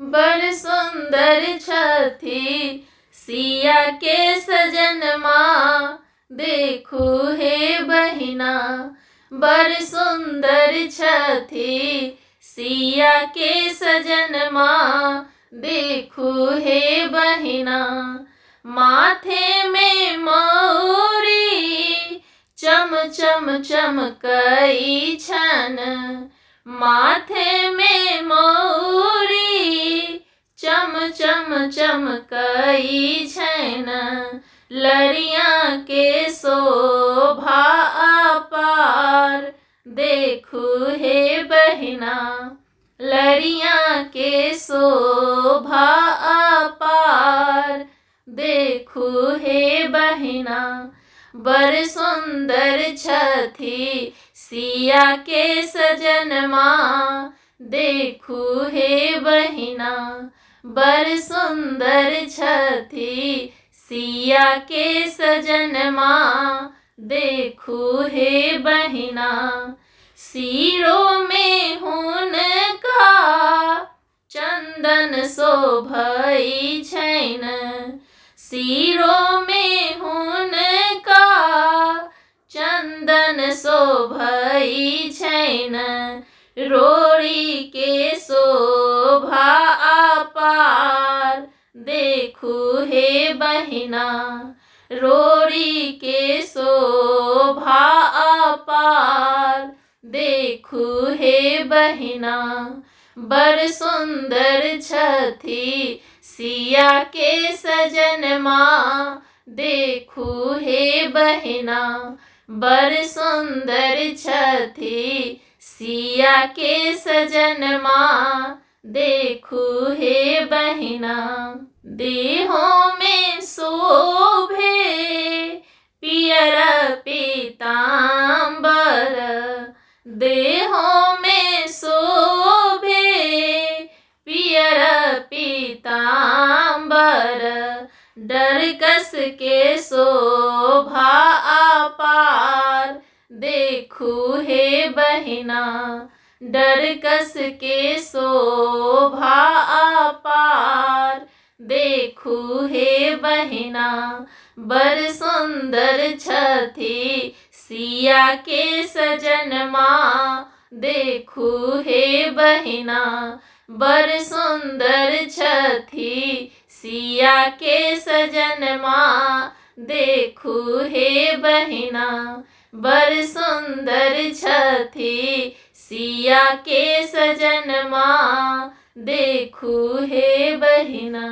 बड़ सुंदर छथि सिया के सजनमा, देखू हे बहिना। बड़ सुंदर छथि सिया के सजनमा, देखू हे बहिना। माथे में मौरी चम चम चमकई छन, माथे में मौरी चम चम चमकई छन। लड़िया के शोभा अपार, देखू हे बहिना। लड़िया के शोभा अपार, देखू हे बहिना। बड़ सुंदर छथि सिया के सजनमा, देखू हे बहिना। बड़ सुंदर छथि सिया के सजनमा, देखू हे बहिना। सिरों में हुनका चंदन शोभई छैन, सिरों में हुनका चंदन शोभई छैन। रोड़ी के शोभा अपार, देखू हे बहिना। रोड़ी के शोभा अपार, देखू हे बहिना। बड़ सुंदर छथि सिया के सजनमा, देखू हे बहिना। बड़ सुंदर छथि सिया के सजनमा, देखू हे बहिना। देहों में शोभे पियर पीतांबर, देहों में शोभे पियर पीतांबर। डरकस के शोभा अपार, देखू हे बहिना। डरकस के शोभा अपार, देखू हे बहिना। बड़ सुंदर छथि सिया के सजनमा, देखू हे बहिना। बड़ सुंदर छथि सिया के सजनमा, देखू हे बहिना। बड़ सुंदर छथि सिया के सजनमा, देखू हे बहिना।